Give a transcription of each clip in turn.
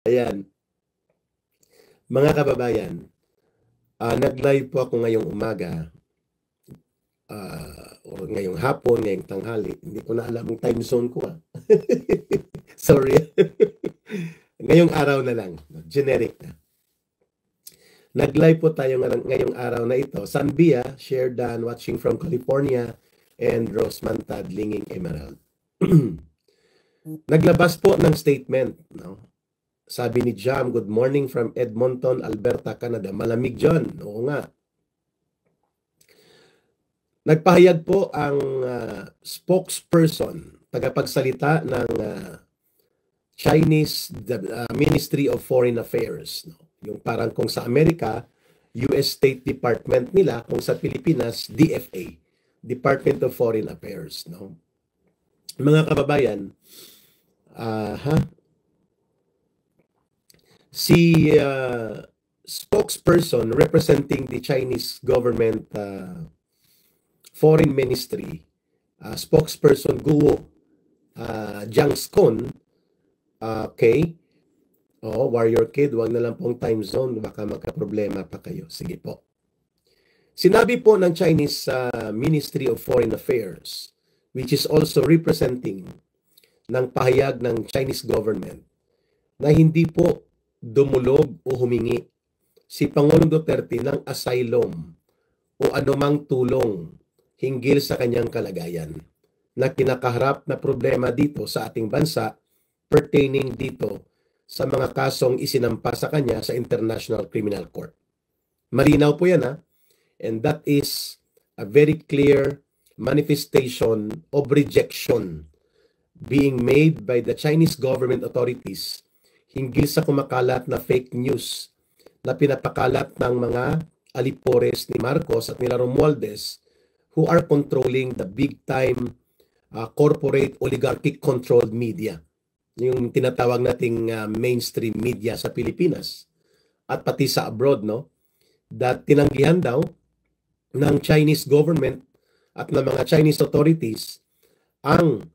Ayan, mga kababayan, nag-live po ako ngayong umaga, o ngayong hapon, ngayong tanghali. Hindi ko na alam yung time zone ko. Sorry. Ngayong araw na lang, generic na. Nag-live po tayo ngayong araw na ito. Sanbia, Sherdan, watching from California, and Rosman Tadlinging Emerald. Naglabas po ng statement, no? Sabi ni Jam, good morning from Edmonton, Alberta, Canada. Malamig dyan. Oo nga. Nagpahayag po ang spokesperson, tagapagsalita ng Chinese Ministry of Foreign Affairs. No? Yung parang kung sa Amerika, US State Department nila, kung sa Pilipinas, DFA, Department of Foreign Affairs. No? Mga kababayan, si spokesperson representing the Chinese government foreign ministry, spokesperson Guo Jiangskon, okay, warrior kid, wag na lang pong time zone, baka magka-problema pa kayo. Sige po. Sinabi po ng Chinese Ministry of Foreign Affairs, which is also representing ng pahayag ng Chinese government, na hindi po dumulog o humingi si Pangulong Duterte ng asylum o anumang tulong hinggil sa kanyang kalagayan na kinakaharap na problema dito sa ating bansa pertaining dito sa mga kasong isinampa sa kanya sa International Criminal Court. Malinaw po yan, and that is a very clear manifestation of rejection being made by the Chinese government authorities hinggil sa kumakalat na fake news na pinapakalat ng mga alipores ni Marcos at nila Romualdez, who are controlling the big-time corporate oligarchic-controlled media. Yung tinatawag nating mainstream media sa Pilipinas at pati sa abroad, no? That tinanggihan daw ng Chinese government at ng mga Chinese authorities ang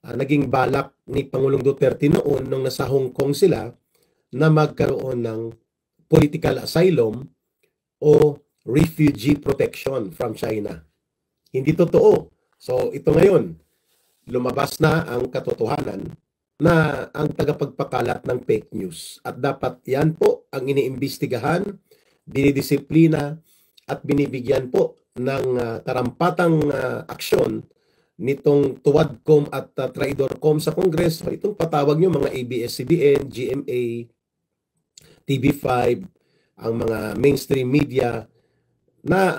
naging balak ni Pangulong Duterte noon nung nasa Hong Kong sila na magkaroon ng political asylum o refugee protection from China. Hindi totoo. So ito ngayon, lumabas na ang katotohanan na ang tagapagpakalat ng fake news. At dapat yan po ang iniimbestigahan, dinidisiplina at binibigyan po ng tarampatang aksyon nitong tuwadcom at traidorcom sa Kongreso. Itong patawag nyo mga ABS-CBN, GMA, TV5, ang mga mainstream media na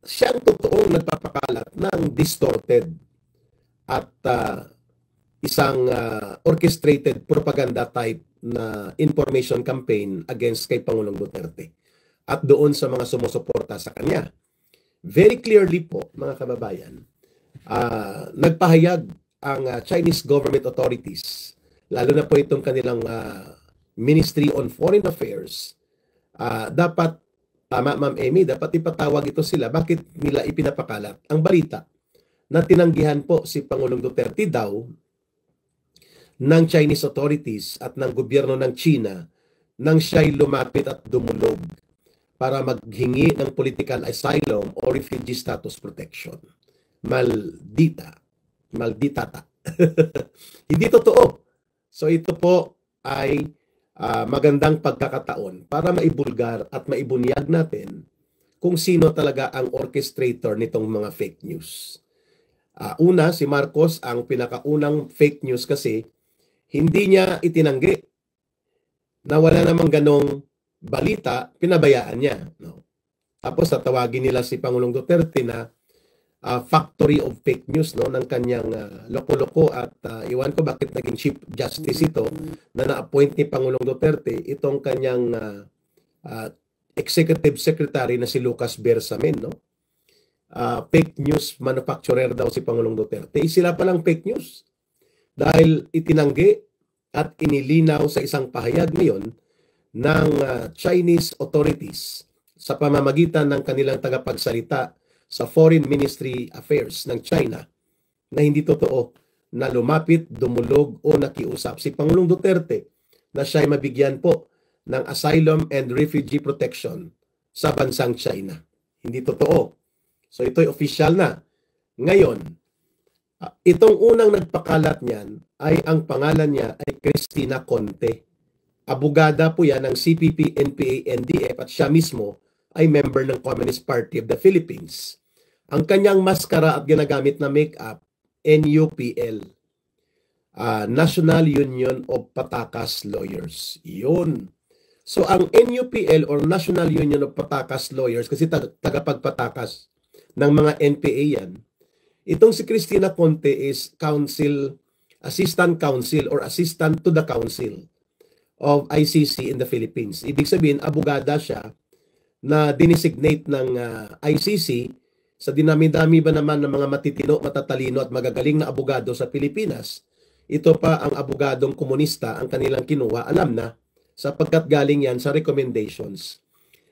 siyang totoong nagpapakalat ng distorted at isang orchestrated propaganda type na information campaign against kay Pangulong Duterte at doon sa mga sumusuporta sa kanya. Very clearly po, mga kababayan, nagpahayag ang Chinese government authorities, lalo na po itong kanilang Ministry on Foreign Affairs, dapat, tama Ma'am Amy, dapat ipatawag ito sila. Bakit nila ipinapakalat ang balita na tinanggihan po si Pangulong Duterte daw ng Chinese authorities at ng gobyerno ng China nang siya'y lumapit at dumulog para maghingi ng political asylum o refugee status protection. Malditata. Hindi totoo. So ito po ay magandang pagkakataon para maibulgar at maibunyag natin kung sino talaga ang orchestrator nitong mga fake news. Una, si Marcos ang pinakaunang fake news kasi hindi niya itinanggi na wala namang ganong balita, pinabayaan niya. No? Tapos tatawagin nila si Pangulong Duterte na factory of fake news, no, ng kanyang loko-loko at iwan ko bakit naging Chief Justice ito na na-appoint ni Pangulong Duterte, itong kanyang Executive Secretary na si Lucas Bersamin, no? Fake news manufacturer daw si Pangulong Duterte. Sila palang fake news dahil itinanggi at inilinaw sa isang pahayag ngayon ng Chinese authorities sa pamamagitan ng kanilang tagapagsalita sa Foreign Ministry Affairs ng China na hindi totoo na lumapit, dumulog o nakiusap si Pangulong Duterte na siya'y mabigyan po ng asylum and refugee protection sa bansang China. Hindi totoo. So ito'y official na. Ngayon, itong unang nagpakalat niyan ay ang pangalan niya ay Cristina Conte. Abogada po yan ng CPP, NPA, NDF at siya mismo ay member ng Communist Party of the Philippines. Ang kanyang maskara at ginagamit na makeup, NUPL. National Union of Patakas Lawyers. Yun. So ang NUPL or National Union of Patakas Lawyers, kasi tagapagpatakas ng mga NPA yan, itong si Cristina Conte is assistant counsel or assistant to the counsel of ICC in the Philippines. Ibig sabihin, abogada siya na dinesignate ng ICC sa dinami-dami ba naman ng mga matitino, matatalino at magagaling na abogado sa Pilipinas. Ito pa ang abogadong komunista ang kanilang kinuha, alam na, sapagkat galing yan sa recommendations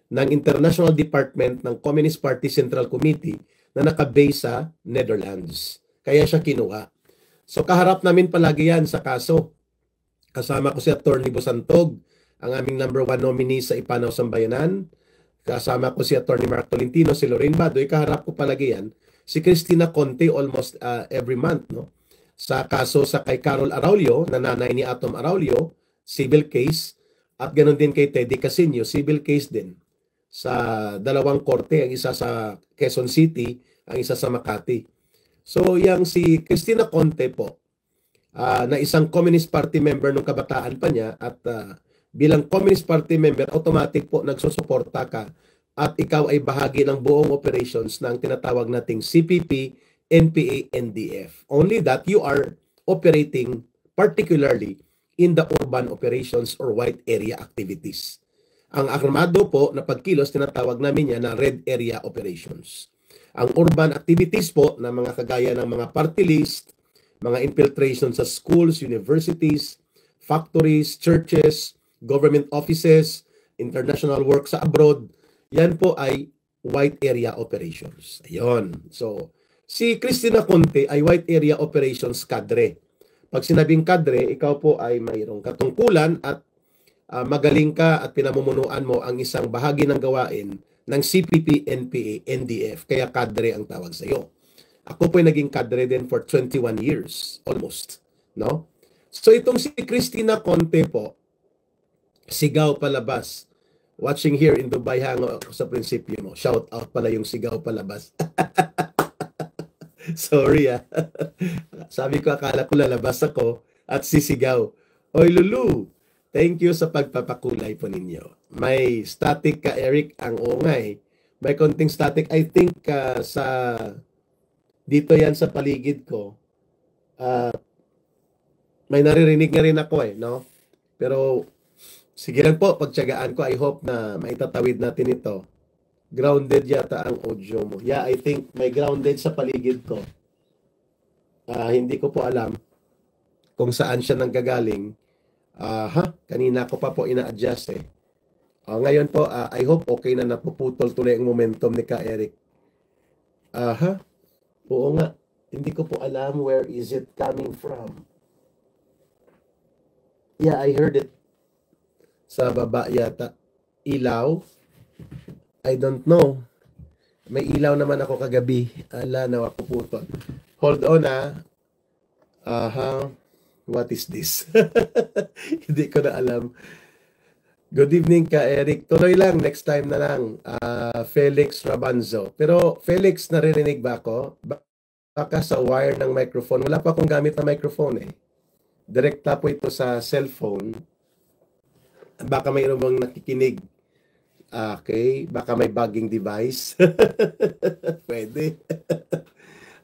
ng International Department ng Communist Party Central Committee na nakabase sa Netherlands. Kaya siya kinuha. So kaharap namin palagi yan sa kaso. Kasama ko si Attorney Busantog, ang aming number 1 nominee sa Ipanaw Sambayanan. Kasama ko si Attorney Mark Tolentino, si Lorraine Badoy. Kaharap ko palagi yan. Si Cristina Conte almost every month, no? Sa kaso sa kay Carol Araulio, na nanay ni Atom Araulio, civil case. At ganoon din kay Teddy Casino, civil case din. Sa dalawang korte, ang isa sa Quezon City, ang isa sa Makati. So, yang si Cristina Conte po, na isang Communist Party member nung kabataan pa niya at bilang Communist Party member, automatic po nagsusuporta ka at ikaw ay bahagi ng buong operations ng tinatawag nating CPP, NPA, NDF. Only that you are operating particularly in the urban operations or white area activities. Ang armado po na pagkilos, tinatawag namin yan na red area operations. Ang urban activities po na mga kagaya ng mga party list, mga infiltration sa schools, universities, factories, churches, government offices, international work sa abroad, yan po ay white area operations. Ayun. So, si Cristina Conte ay white area operations cadre. Pag sinabing kadre, ikaw po ay mayroong katungkulan at magaling ka at pinamumunuan mo ang isang bahagi ng gawain ng CPP, NPA, NDF. Kaya kadre ang tawag sa iyo. Ako po ay naging kadre din for 21 years, almost. No? So itong si Cristina Conte po, sigaw palabas. Watching here in Dubai, hango ako sa prinsipyo mo. Shout out pala yung sigaw palabas. Sorry Sabi ko, akala ko lalabas ako at sisigaw. Oy Lulu, thank you sa pagpapakulay po ninyo. May static ka, Eric, ang ungay. May konting static. I think sa dito yan sa paligid ko. May naririnig na rin ako no? Pero sige lang po, pagtiyagaan ko. I hope na maitatawid natin ito. Grounded yata ang audio mo. Yeah, I think may grounded sa paligid ko. Hindi ko po alam kung saan siya nanggagaling. Kanina ko pa po ina-adjust ngayon po, I hope okay na napuputol tuloy ang momentum ni Ka Eric. Oo nga. Hindi ko po alam where is it coming from. Yeah, I heard it. Sa baba yata. Ilaw. I don't know. May ilaw naman ako kagabi. Ala, nawapuputol. Hold on What is this? Hindi ko na alam. Good evening ka, Eric. Tuloy lang. Next time na lang. Felix Rabanzo. Pero Felix, naririnig ba ako? Baka sa wire ng microphone. Wala pa akong gamit na microphone Direkta po ito sa cellphone. Baka mayroon bang nakikinig. Okay, baka may bugging device. Pwede.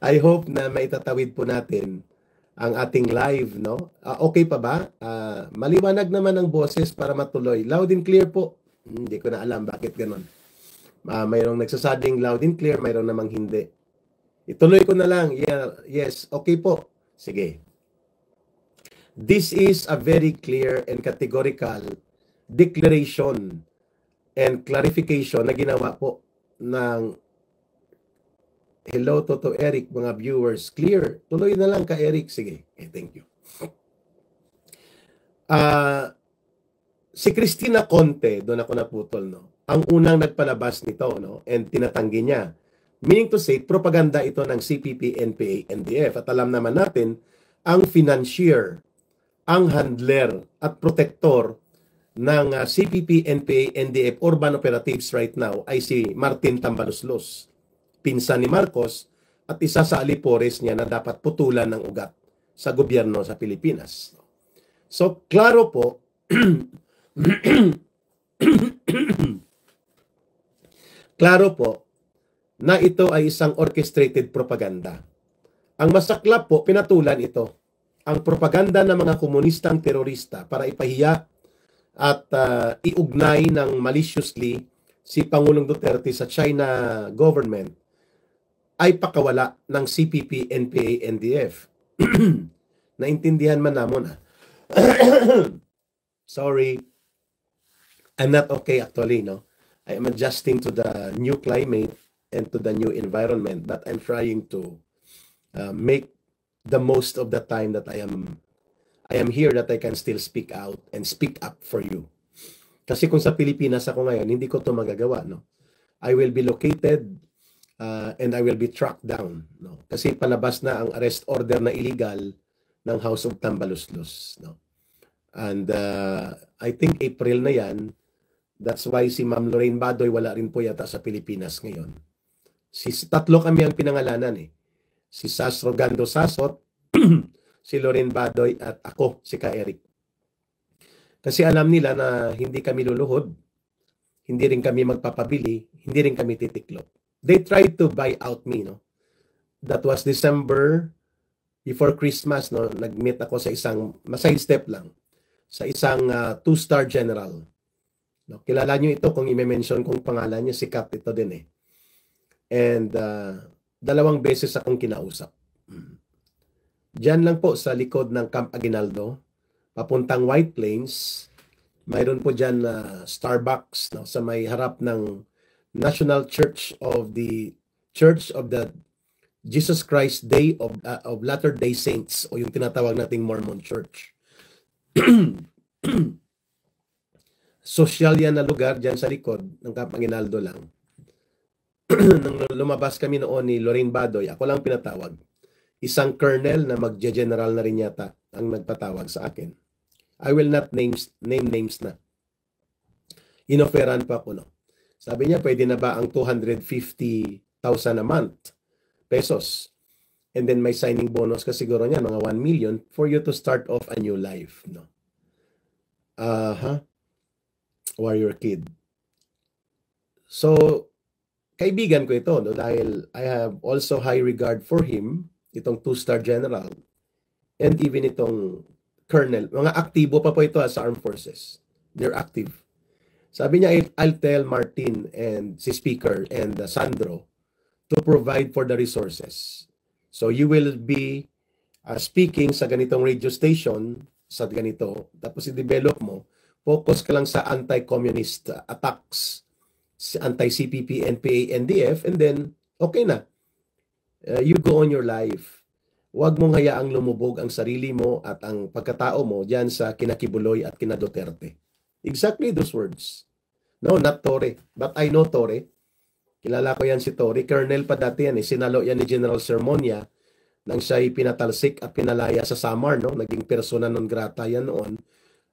I hope na maitatawid po natin ang ating live, no? Okay pa ba? Maliwanag naman ang boses para matuloy. Loud and clear po. Hindi ko na alam bakit ganon. Mayroong nagsasabing loud and clear, mayroong namang hindi. Ituloy ko na lang. Yeah, yes, okay po. Sige. This is a very clear and categorical declaration and clarification na ginawa po ng hello Toto Eric, mga viewers. Clear. Tuloy na lang ka Eric. Sige. Okay, thank you. Si Cristina Conte, doon ako naputol, no? Ang unang nagpalabas nito, no? And tinatanggi niya. Meaning to say, propaganda ito ng CPP, NPA, NDF. At alam naman natin, ang financier, ang handler at protector ng CPP, NPA, NDF Urban Operatives right now ay si Martin Tambaluslos, pinsan ni Marcos at isa sa alipores niya na dapat putulan ng ugat sa gobyerno sa Pilipinas. So, klaro po, klaro po na ito ay isang orchestrated propaganda. Ang masaklap po, pinatulan ito. Ang propaganda ng mga komunistang terorista para ipahiya at iugnay ng maliciously si Pangulong Duterte sa China government ay pakawala ng CPP, NPA, NDF. Naintindihan man namon. Sorry. I'm not okay actually, no? I am adjusting to the new climate and to the new environment, but I'm trying to make the most of the time that I am here, that I can still speak out and speak up for you. Kasi kung sa Pilipinas ako ngayon, hindi ko to magagawa, no? I will be located and I will be tracked down, no? Kasi palabas na ang arrest order na illegal ng House of Tambaluslos, no? And I think April na yan. That's why si Ma'am Lorraine Badoy wala rin po yata sa Pilipinas ngayon. Tatlo kami ang pinangalanan eh. Si Sas Rogando Sasot, si Lorraine Badoy at ako, si Ka Eric. Kasi alam nila na hindi kami luluhod, hindi rin kami magpapabili, hindi rin kami titiklop. They tried to buy out me, no? That was December before Christmas, no? Nag-meet ako sa isang, side step lang, sa isang 2-star general. No, kilala nyo ito kung i-mention kong pangalan niya, si Cap ito din eh. And 2 beses akong kinausap. Diyan lang po sa likod ng Camp Aguinaldo, papuntang White Plains, mayroon po diyan Starbucks, no, sa may harap ng National Church of the Jesus Christ Day of Latter-day Saints, o yung tinatawag nating Mormon Church. Social yan na lugar dyan sa likod ng Camp Aguinaldo lang. Nang lumabas kami noon ni Lorraine Badoy, ako lang pinatawag. Isang colonel na magje-general na rin yata ang nagpatawag sa akin. I will not name names na. Inoferan pa ako, no? Sabi niya, pwede na ba ang 250,000 a month pesos? And then may signing bonus ka siguro niya, mga 1 million for you to start off a new life, no? Warrior Kid. So, kaibigan ko ito, no? Dahil I have also high regard for him, itong 2-star general, and even itong colonel. Mga aktibo pa po ito sa armed forces. They're active. Sabi niya, I'll tell Martin and si Speaker and Sandro to provide for the resources. So you will be speaking sa ganitong radio station, sa ganito, tapos i-develop mo, focus ka lang sa anti-communist attacks, anti-CPP, NPA, NDF, and then, okay na. You go on your life. Huwag mong hayaang lumubog ang sarili mo at ang pagkatao mo dyan sa kinakibuloy at kina Duterte. Exactly those words. No, not Torre. But I know Torre. Kilala ko yan si Torre. Colonel pa dati yan. Sinalo yan ni General Sermonia nang siya'y pinatalsik at pinalaya sa Samar. No? Naging persona non grata yan noon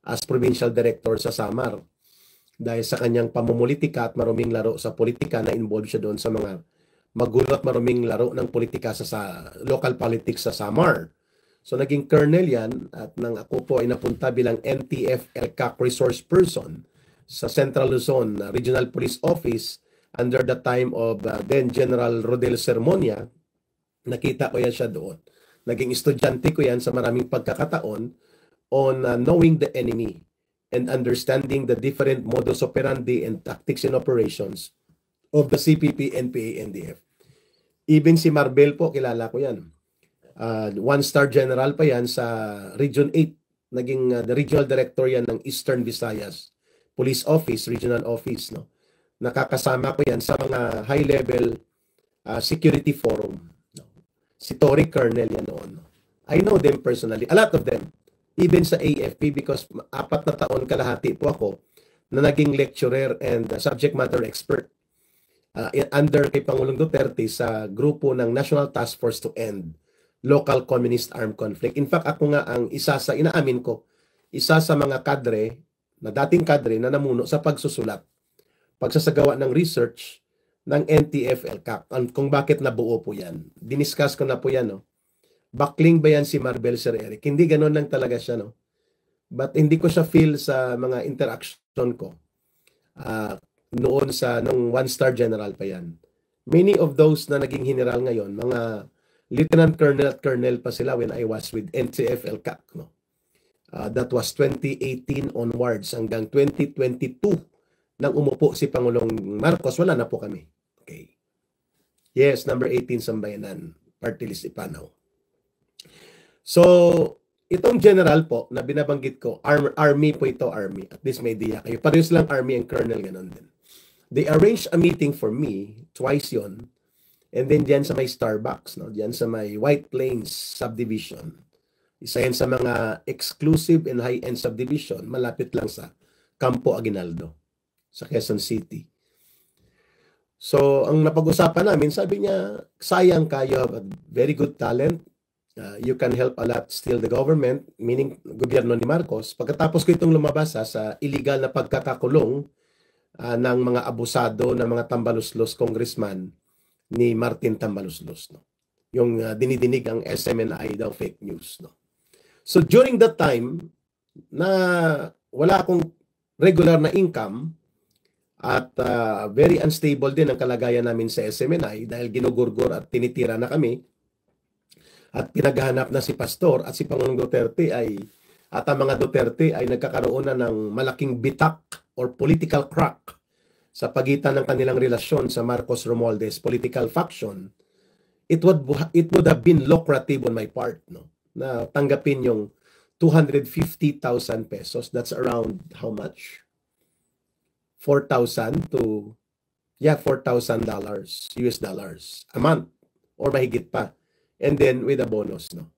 as provincial director sa Samar. Dahil sa kanyang pamumulitika at maruming laro sa politika, na involved siya doon sa mga magulo at maruming laro ng politika sa local politics sa Samar. So naging colonel yan, at nang ako po ay napunta bilang NTF LCAC resource person sa Central Luzon Regional Police Office under the time of then General Rodel Sermonia, nakita ko yan siya doon. Naging estudyante ko yan sa maraming pagkakataon on knowing the enemy and understanding the different modus operandi and tactics and operations of the CPP, NPA, NDF. Even si Marbel po, kilala ko yan. 1-star general pa yan sa Region 8. Naging the regional director yan ng Eastern Visayas Police Office, Regional Office. No? Nakakasama ko yan sa mga high-level security forum. No? Si Tory Colonel yan noon. No? I know them personally. A lot of them. even sa AFP, because 4 na taon kalahati po ako na naging lecturer and subject matter expert under kay Pangulong Duterte sa grupo ng National Task Force to End Local Communist Armed Conflict. In fact, ako nga ang inaamin ko, isa sa mga kadre, na dating kadre na namuno sa pagsusulat, pagsasagawa ng research ng NTF-ELCAC, kung bakit nabuo po yan. Diniscuss ko na po yan, no? Bakling ba yan si Marbel Sir Eric? Hindi ganoon lang talaga siya, no? But hindi ko siya feel sa mga interaction ko. Noon nung 1-star general pa yan. Many of those na naging general ngayon, mga lieutenant colonel at colonel pa sila when I was with NTF-ELCAC, no? That was 2018 onwards hanggang 2022 nang umupo si Pangulong Marcos, wala na po kami. Okay. Yes, number 18 Sambayanan, Party List Ipanaw. So, itong general po na binabanggit ko, army po ito, army. At least may idea kayo. Parehas lang army and colonel, ganun din. They arranged a meeting for me, twice yon. And then diyan sa may Starbucks, no? Diyan sa may White Plains subdivision. Isa yan sa mga exclusive and high-end subdivision, malapit lang sa Campo Aguinaldo, sa Quezon City. So, ang napag-usapan namin, sabi niya, sayang ka, you have a very good talent. You can help a lot still the government, meaning gobyerno ni Marcos. Pagkatapos ko itong lumabas sa illegal na pagkakakulong ng mga abusado, ng mga tambaluslos congressman ni Martin Tambaluslos. No? Yung dinidinig ang SMNI daw fake news. No? So during that time, na wala akong regular na income at very unstable din ang kalagayan namin sa SMNI dahil ginugurgur at tinitira na kami at pinaghahanap na si Pastor at si Pangulong Duterte at ang mga Duterte ay nagkakaroon na ng malaking bitak or political crack sa pagitan ng kanilang relasyon sa Marcos Romualdez political faction. It would have been lucrative on my part, no, na tanggapin yung 250,000 pesos. That's around how much? $4,000 to $4,000 US dollars a month or mahigit pa. And then with a bonus, no.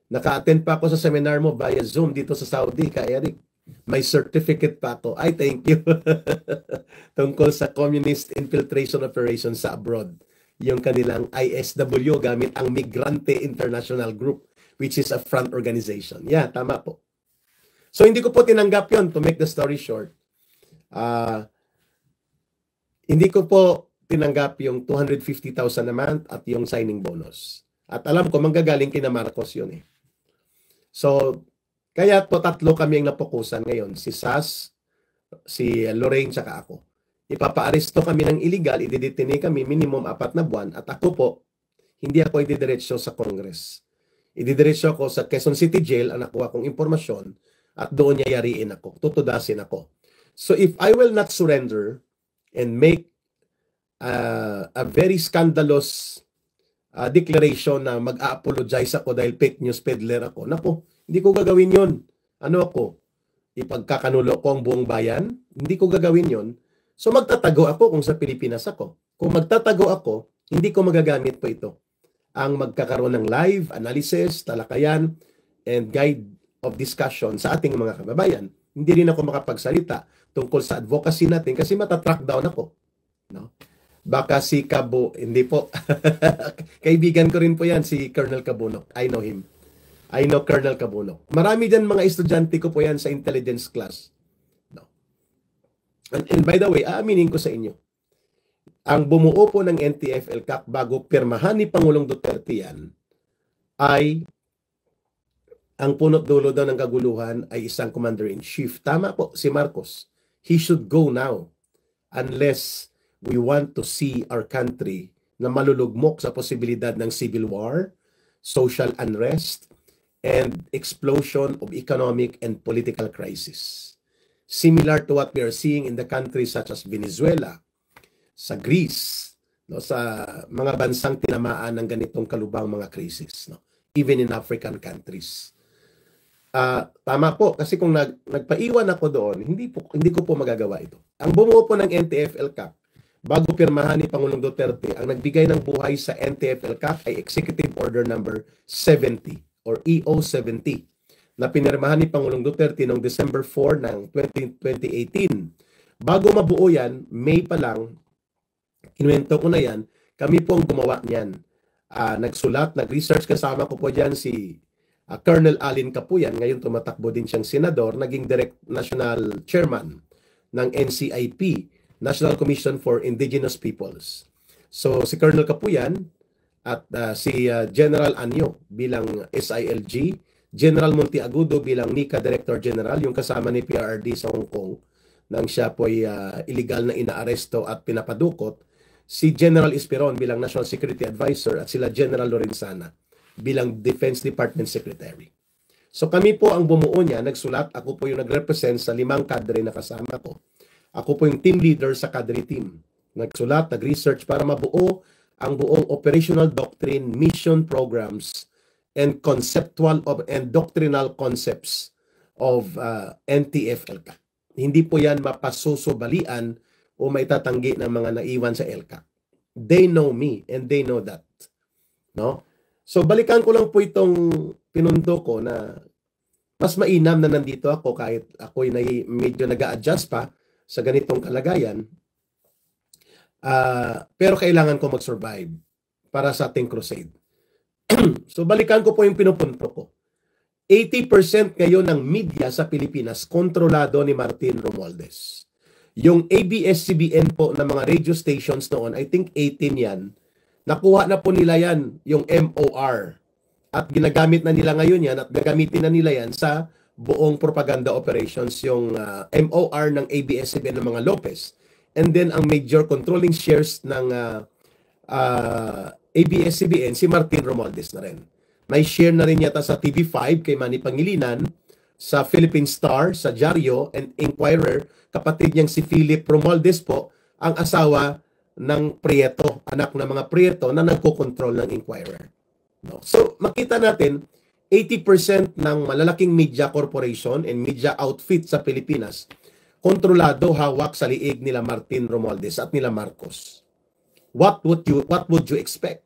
Naka-attend pa ako sa seminar mo via Zoom dito sa Saudi, ka Eric. May certificate pa ako. I thank you. Tungkol sa communist infiltration operation sa abroad. Yung kanilang ISW gamit ang Migrante International Group, which is a front organization. Yeah, tama po. So hindi ko po tinanggap yon, to make the story short. Hindi ko po tinanggap yung 250,000 a month at yung signing bonus. At alam ko, manggagaling kina Marcos yun eh. So, kaya po 3 kami ang napokusan ngayon. Si Sas, si Lorraine, tsaka ako. Ipapa-aresto kami ng illegal, ididetine kami minimum 4 na buwan. At ako po, hindi ako ididiretso sa Congress. Ididiretso ako sa Quezon City Jail, ang nakuha kong impormasyon, at doon niya yariin ako, tutudasin ako. So if I will not surrender and make a very scandalous declaration na mag-a-apologize ako dahil fake news peddler ako, napo, hindi ko gagawin yon. Ano ako? Ipagkakanulo ko ang buong bayan? Hindi ko gagawin yon. So magtatago ako kung sa Pilipinas ako. Kung magtatago ako, hindi ko magagamit po ito. Ang magkakaroon ng live analysis, talakayan, and guide of discussion sa ating mga kababayan. Hindi rin ako makapagsalita tungkol sa advocacy natin kasi matatrack down ako. No? Baka si Cabo, hindi po. Kaibigan ko rin po yan, si Colonel Cabunok. I know him. I know Colonel Cabunok. Marami dyan mga estudyante ko po yan sa intelligence class. No. And by the way, aaminin ko sa inyo, ang bumuo po ng NTF-ELCAC bago pirmahan ni Pangulong Duterte yan, ay ang punot dulo daw ng kaguluhan ay isang commander-in-chief. Tama po, si Marcos. He should go now unless we want to see our country na malulugmok sa posibilidad ng civil war, social unrest, and explosion of economic and political crisis. Similar to what we are seeing in the countries such as Venezuela, sa Greece, no, sa mga bansang tinamaan ng ganitong kalubang mga krisis, no, even in African countries. Tama po, kasi kung nagpaiwan ako doon, hindi ko po magagawa ito. Ang bumuo po ng NTF-ELCAC, bago pirmahan ni Pangulong Duterte, ang nagbigay ng buhay sa NTF-ELCAC ay Executive Order number 70 or EO 70 na pinirmahan ni Pangulong Duterte noong December 4 ng 2018. Bago mabuo yan, May pa lang, kinuwento ko na yan, kami po ang gumawa niyan. Nagsulat, nag-research, kasama ko po dyan si Colonel Alin Capuyan, ngayon tumatakbo din siyang senador, naging direct national chairman ng NCIP, National Commission for Indigenous Peoples. So si Colonel Capuyan at si General Anyo bilang SILG, General Monteagudo bilang NICA Director General, yung kasama ni PRRD sa Hong Kong, nang siya po'y illegal na inaaresto at pinapadukot, si General Esperon bilang National Security Advisor at sila General Lorenzana bilang Defense Department Secretary. So kami po ang bumuo niya, nagsulat, ako po yung nag-represent sa 5 kadre na kasama ko. Ako po yung team leader sa kadre team. Nagsulat, nag-research para mabuo ang buong operational doctrine, mission programs, and conceptual and doctrinal concepts of NTF-ELCAC. Hindi po yan mapasusubalian o maitatanggi ng mga naiwan sa ELCAC. They know me and they know that. No? So balikan ko lang po itong pinundo ko na mas mainam na nandito ako kahit ako'y medyo nag-a-adjust pa sa ganitong kalagayan. Pero kailangan ko mag-survive para sa ating crusade. So balikan ko po yung pinupunto ko. 80% ngayon ng media sa Pilipinas kontrolado ni Martin Romualdez. Yung ABS-CBN po na mga radio stations noon, I think 18 yan, nakuha na po nila yan, yung MOR. At ginagamit na nila ngayon yan at gagamitin na nila yan sa buong propaganda operations, yung MOR ng ABS-CBN ng mga Lopez. And then ang major controlling shares ng ABS-CBN, si Martin Romualdez na rin. May share na rin yata sa TV5 kay Manny Pangilinan, sa Philippine Star, sa Diario and Inquirer, kapatid niyang si Philip Romualdez po, ang asawa ng Prieto, anak ng mga Prieto na nagkokontrol ng Inquirer. No? So makita natin, 80% ng malalaking media corporation and media outfit sa Pilipinas, kontrolado, hawak sa liig nila Martin Romualdez at nila Marcos. What would you expect?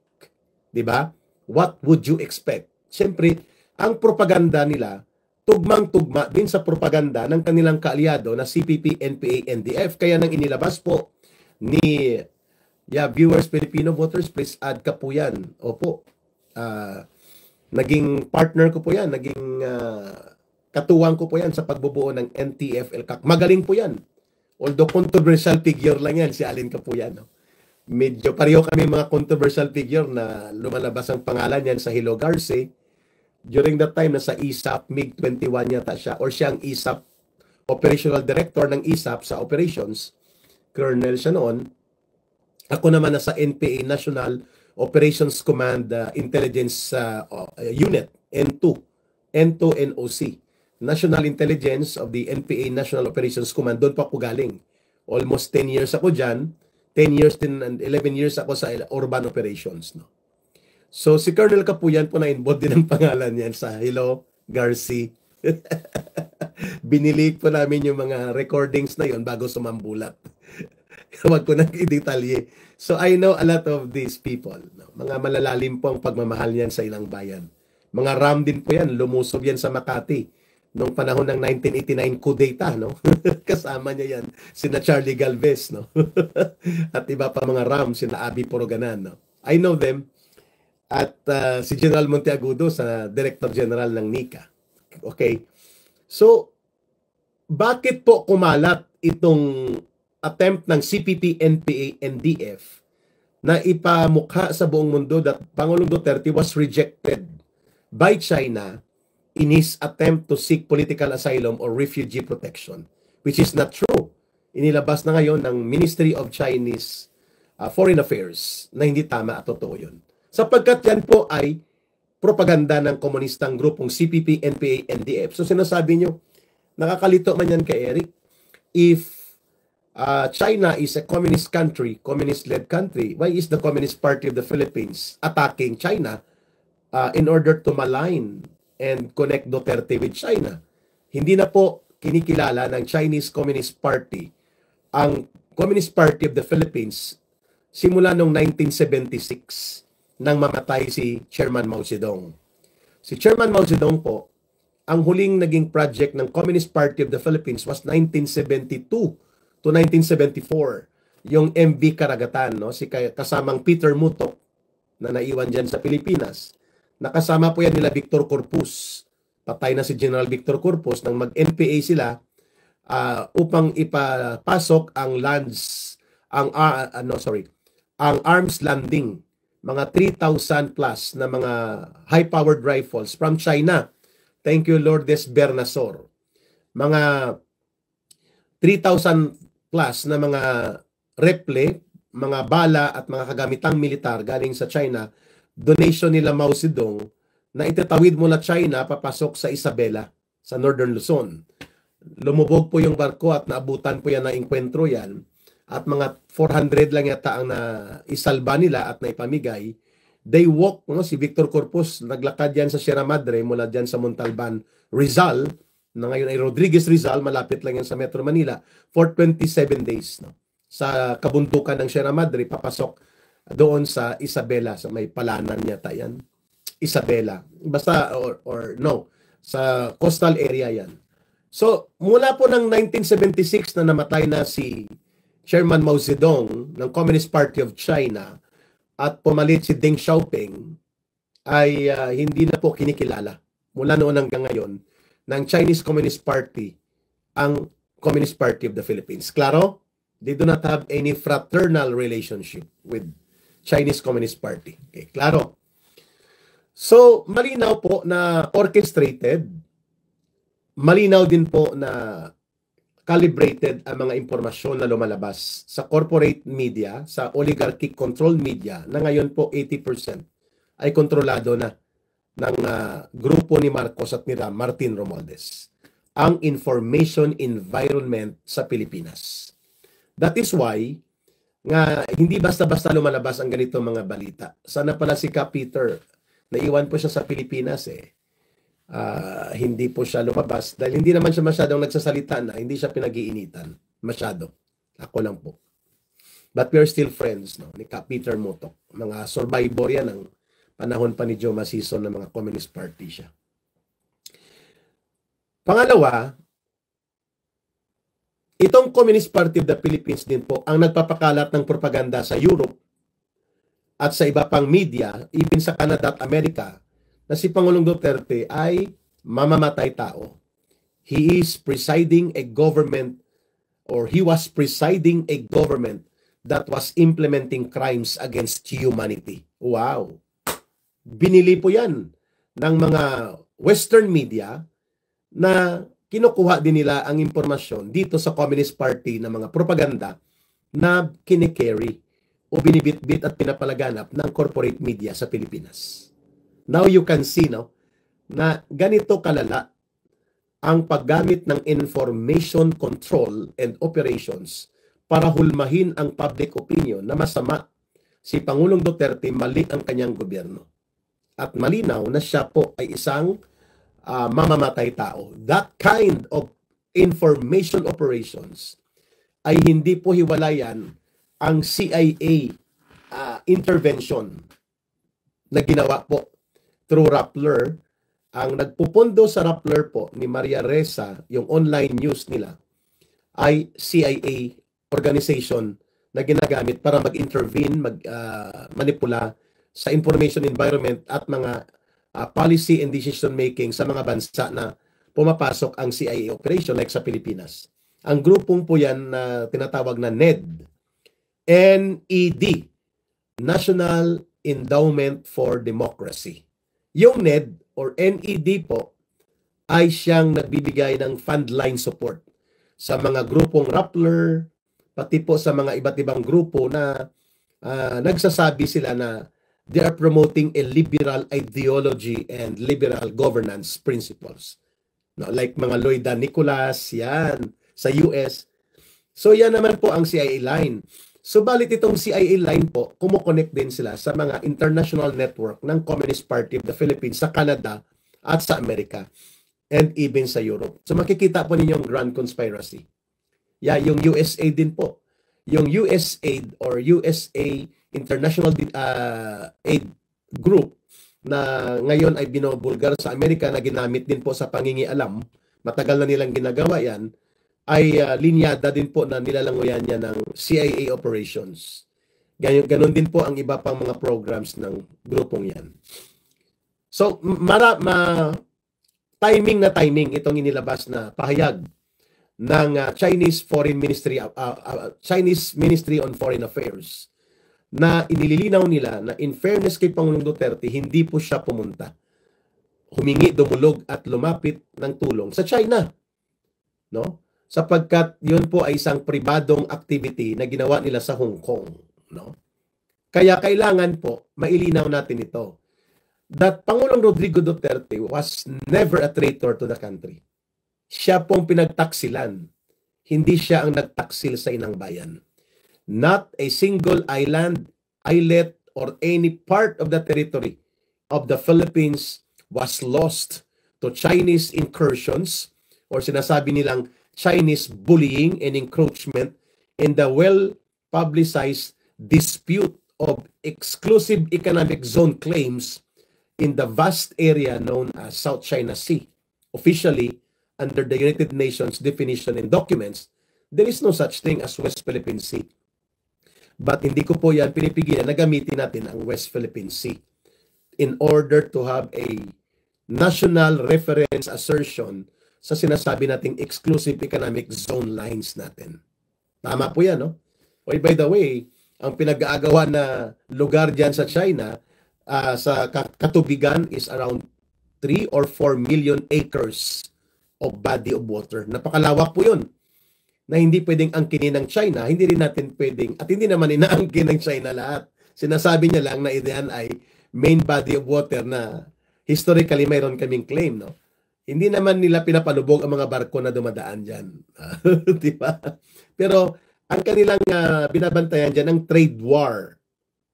'Di ba? What would you expect? Siyempre, ang propaganda nila tugmang-tugma din sa propaganda ng kanilang kaalyado na CPP, NPA, NDF. Kaya nang inilabas po ni viewers, Filipino voters, please add ka po yan. Opo. Naging partner ko po yan. Naging katuwang ko po yan sa pagbubuo ng NTF-ELCAC. Magaling po yan. Although controversial figure lang yan, si Alin Capuyan. No? Medyo pareho kami mga controversial figure na lumalabas ang pangalan yan sa Hilo Garce. During that time, nasa ISAP, MiG-21 yata siya, or siya ang ISAP, operational director ng ISAP sa operations. Colonel siya noon. Ako naman nasa NPA, National Operations Command Intelligence Unit, N2 NOC. National Intelligence of the NPA National Operations Command. Doon pa ako galing. Almost 10 years ako dyan. 10 years din and 11 years ako sa urban operations. No? So si Colonel Capuyan po na-involved din ang pangalan niyan sa Hilo Garci. Binili po namin yung mga recordings na yon bago sumambulat. Huwag ko nang i-detalye. So I know a lot of these people. No? Mga malalalim po ang pagmamahal niyan sa ilang bayan. Mga RAM din po yan. Lumusob yan sa Makati. Noong panahon ng 1989 coup d'etat, no? Kasama niya yan, sina Charlie Galvez, no? At iba pa mga RAM, sina Abby Poroganan, no? I know them. At si General Monteagudo sa Director General ng NICA. Okay? So, bakit po kumalat itong attempt ng CPP, NPA, NDF na ipamukha sa buong mundo that Pangulong Duterte was rejected by China in his attempt to seek political asylum or refugee protection, which is not true. Inilabas na ngayon ng Ministry of Chinese Foreign Affairs na hindi tama at totoo yun. Sapagkat yan po ay propaganda ng komunistang grupong CPP, NPA, NDF. So sinasabi nyo, nakakalito man yan kay Eric, if China is a communist country, communist-led country, why is the Communist Party of the Philippines attacking China in order to malign and connect Duterte with China? Hindi na po kinikilala ng Chinese Communist Party ang Communist Party of the Philippines simula noong 1976 nang mamatay si Chairman Mao Zedong. Si Chairman Mao Zedong po ang huling naging project ng Communist Party of the Philippines was 1972 to 1974. Yung MV Karagatan, no? Si kasamang Peter Mutok na naiwan dyan sa Pilipinas. Nakasama po yan nila Victor Corpus. Patay na si General Victor Corpus nang mag-NPA sila upang ipapasok ang ang arms landing, mga 3,000 plus na mga high-powered rifles from China. Thank you, Lourdes Bernasor. Mga 3,000 plus na mga reple, mga bala at mga kagamitang militar galing sa China, donation nila Mao Zedong na itatawid mula China papasok sa Isabela, sa Northern Luzon. Lumubog po yung barko at naabutan po yan na inkwentro yan. At mga 400 lang yata ang isalba nila at naipamigay. They walk, si Victor Corpus, naglakad yan sa Sierra Madre mula dyan sa Montalban, Rizal, na ngayon ay Rodriguez Rizal, malapit lang yan sa Metro Manila, for 27 days. Sa kabundukan ng Sierra Madre, papasok doon sa Isabela, sa may palanan yata yan. Isabela. Basta, or no, sa coastal area yan. So, mula po ng 1976 na namatay na si Chairman Mao Zedong ng Communist Party of China at pumalit si Deng Xiaoping, ay hindi na po kinikilala mula noon hanggang ngayon ng Chinese Communist Party ang Communist Party of the Philippines. Klaro? They do not have any fraternal relationship with Chinese Communist Party. Okay, klaro? So, malinaw po na orchestrated, malinaw din po na calibrated ang mga impormasyon na lumalabas sa corporate media, sa oligarchic controlled media, na ngayon po 80% ay kontrolado na ng grupo ni Marcos at ni Martin Romualdez. Ang information environment sa Pilipinas. That is why nga hindi basta-basta lumalabas ang ganito mga balita. Sana pala si Ka Peter, naiwan po siya sa Pilipinas hindi po siya lumabas dahil hindi naman siya masyadong nagsasalita na, hindi siya pinag-iinitan masyado. Ako lang po. But we are still friends, no? Ni Ka Peter Mutok. Mga survivor yan ng panahon pa ni Joe Masison ng mga Communist Party siya. Pangalawa, itong Communist Party of the Philippines din po ang nagpapakalat ng propaganda sa Europe at sa iba pang media, even sa Canada at Amerika, na si Pangulong Duterte ay mamamatay tao. He is presiding a government, or he was presiding a government that was implementing crimes against humanity. Wow! Binili po yan ng mga Western media na kinukuha din nila ang impormasyon dito sa Communist Party na mga propaganda na kinikerry o binibitbit at pinapalaganap ng corporate media sa Pilipinas. Now you can see, no, na ganito kalala ang paggamit ng information control and operations para hulmahin ang public opinion na masama si Pangulong Duterte, mali ang kanyang gobyerno. At malinaw na siya po ay isang mamamatay tao. That kind of information operations ay hindi po hiwalayan ang CIA intervention na ginawa po through Rappler. Ang nagpupondo sa Rappler po ni Maria Ressa, yung online news nila, ay CIA organization na ginagamit para mag-intervene, manipula sa information environment at mga policy and decision making sa mga bansa na pumapasok ang CIA operation like sa Pilipinas. Ang grupong po yan na tinatawag na NED, NED, National Endowment for Democracy. Yung NED or NED po ay siyang nagbibigay ng fund line support sa mga grupong Rappler, pati po sa mga iba't ibang grupo na nagsasabi sila na they are promoting a liberal ideology and liberal governance principles. No, like mga Loida Nicolas, yan, sa US. So yan naman po ang CIA line. Subalit itong CIA line po, kumukonect din sila sa mga international network ng Communist Party of the Philippines sa Canada at sa Amerika and even sa Europe. So makikita po ninyong grand conspiracy. Yeah, yung USA din po. Yung USAID or USA International Aid Group na ngayon ay binobulgar sa Amerika na ginamit din po sa pangingialam, matagal na nilang ginagawa yan, ay linyada din po na nilalangoyan niya ng CIA operations. Ganon din po ang iba pang mga programs ng grupong yan. So, timing na timing itong inilabas na pahayag ng Chinese Ministry on Foreign Affairs na inililinaw nila na in fairness kay Pangulong Duterte, hindi po siya pumunta. Humingi, dumulog at lumapit ng tulong sa China. No? Sapagkat yun po ay isang pribadong activity na ginawa nila sa Hong Kong. No? Kaya kailangan po mailinaw natin ito that Pangulong Rodrigo Duterte was never a traitor to the country. Siya pong pinagtaksilan. Hindi siya ang nagtaksil sa inang bayan. Not a single islet, or any part of the territory of the Philippines was lost to Chinese incursions or sinasabi nilang Chinese bullying and encroachment in the well-publicized dispute of exclusive economic zone claims in the vast area known as South China Sea. Officially, under the United Nations definition and documents, there is no such thing as West Philippine Sea. But hindi ko po yan pinipigilan na gamitin natin ang West Philippine Sea in order to have a national reference assertion sa sinasabi nating exclusive economic zone lines natin. Tama po yan, no? Oy, by the way, ang pinag-aagawa na lugar dyan sa China, sa katubigan is around 3 or 4 million acres of body of water. Napakalawak po yun na hindi pwedeng angkinin ng China, hindi rin natin pwedeng, at hindi naman inaangkin ng China lahat. Sinasabi niya lang na idean ay main body of water na historically mayroon kaming claim, no? Hindi naman nila pinapalubog ang mga barko na dumadaan dyan. Di ba? Pero ang kanilang binabantayan dyan ang trade war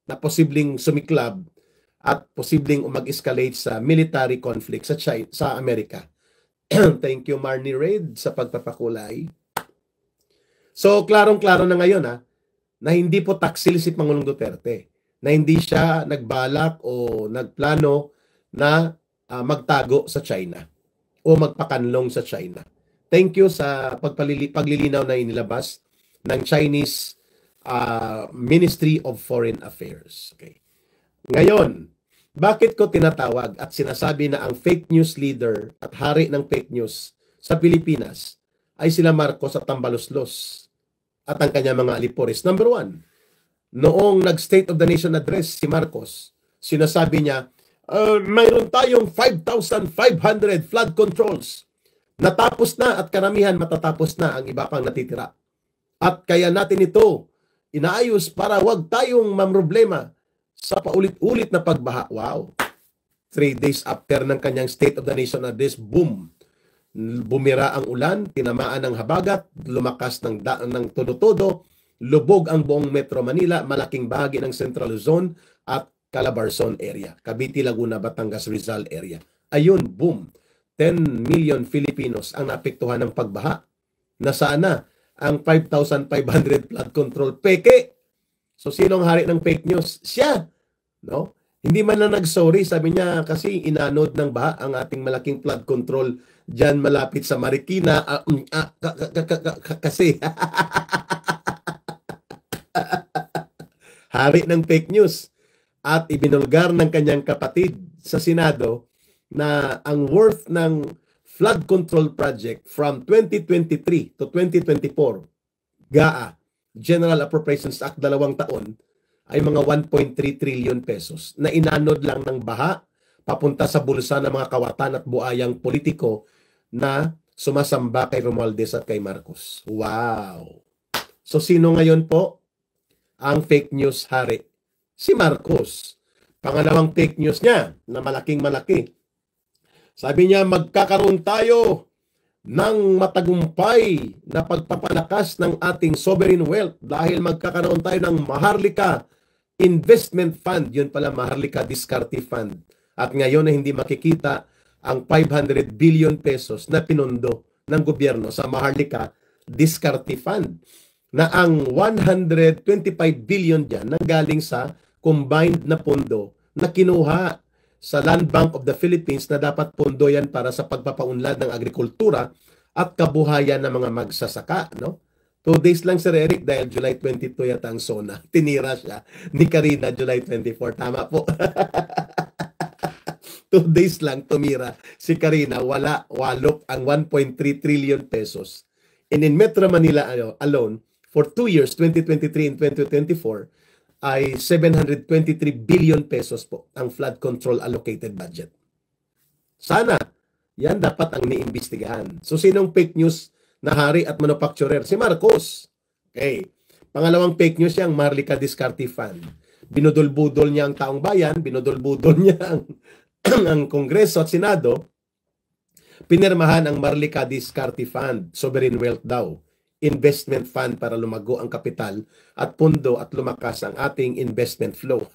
na posibleng sumiklab at posibleng mag-escalate sa military conflict sa China, sa Amerika. Thank you, Marnie Reid, sa pagpapakulay. So, klarong-klaro na ngayon na hindi po taksil si Pangulong Duterte, na hindi siya nagbalak o nagplano na magtago sa China o magpakanlong sa China. Thank you sa paglilinaw na inilabas ng Chinese Ministry of Foreign Affairs. Okay. Ngayon, bakit ko tinatawag at sinasabi na ang fake news leader at hari ng fake news sa Pilipinas ay sila Marcos at Tambaloslos at ang kanya mga alipores? Number one, noong nag-State of the Nation address si Marcos, sinasabi niya, mayroon tayong 5,500 flood controls. Natapos na at karamihan matatapos na, ang iba pang natitira. At kaya natin ito inaayos para wag tayong mamroblema sa paulit-ulit na pagbaha. Wow! 3 days after ng kanyang State of the Nation address, boom! Bumira ang ulan, tinamaan ng habagat, lumakas ng todo-todo, lubog ang buong Metro Manila, malaking bahagi ng Central Luzon at Calabarzon area, Cavite, Laguna, Batangas, Rizal area. Ayun, boom! 10 million Filipinos ang naapektuhan ng pagbaha. Nasaan na ang 5,500 flood control? Peke! So, sinong hari ng fake news? Siya! No? Hindi man na nag-sorry, sabi niya kasi inanod ng baha ang ating malaking flood control dyan malapit sa Marikina. Kasi hari ng fake news. At ibinulgar ng kanyang kapatid sa Senado na ang worth ng flood control project from 2023 to 2024, GAA, General Appropriations Act, 2 taon, ay mga 1.3 trillion pesos na inanod lang ng baha papunta sa bulsa ng mga kawatan at buayang politiko na sumasamba kay Romualdez at kay Marcos. Wow! So sino ngayon po ang fake news hari? Si Marcos. Pangalawang fake news niya na malaking-malaki. Sabi niya, magkakaroon tayo ng matagumpay na pagpapalakas ng ating sovereign wealth dahil magkakaroon tayo ng Maharlika Investment Fund. Yun pala, Maharlika Diskarte Fund. At ngayon na hindi makikita ang 500 billion pesos na pinundo ng gobyerno sa Maharlika Diskarte Fund, na ang 125 billion dyan nanggaling sa combined na pondo na kinuha sa Land Bank of the Philippines na dapat pondo yan para sa pagpapaunlad ng agrikultura at kabuhayan ng mga magsasaka, no? 2 days lang, Sir Eric, dahil July 22 yata ang SONA. Tinira siya ni Karina July 24. Tama po. 2 days lang tumira si Karina, walop ang 1.3 trillion pesos. And in Metro Manila alone, for 2 years, 2023 and 2024, ay 723 billion pesos po ang flood control allocated budget. Sana, yan dapat ang niimbestigahan. So, sinong fake news na hari at manufacturer? Si Marcos. Okay. Pangalawang fake news yung Marlica Discarte Fund. Binudol-budol niya ang taong bayan, binudol-budol niya ang Kongreso at Senado. Pinirmahan ang Marlica Discarte Fund, sovereign wealth daw, investment fund para lumago ang kapital at pondo at lumakas ang ating investment flow.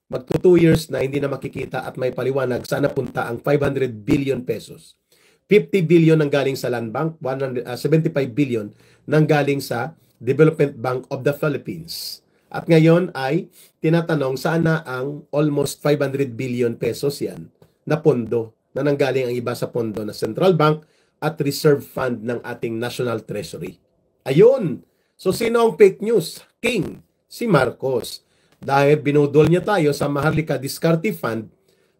Magto 2 years na hindi na makikita at may paliwanag sana punta ang 500 billion pesos. 50 billion nang galing sa Land Bank, 75 billion nang galing sa Development Bank of the Philippines. At ngayon ay tinatanong sana ang almost 500 billion pesos yan na pondo na nanggaling ang iba sa pondo na Central Bank at Reserve Fund ng ating National Treasury. Ayun! So sino ang fake news? King, si Marcos. Dahil binudol niya tayo sa Maharlika Discarte Fund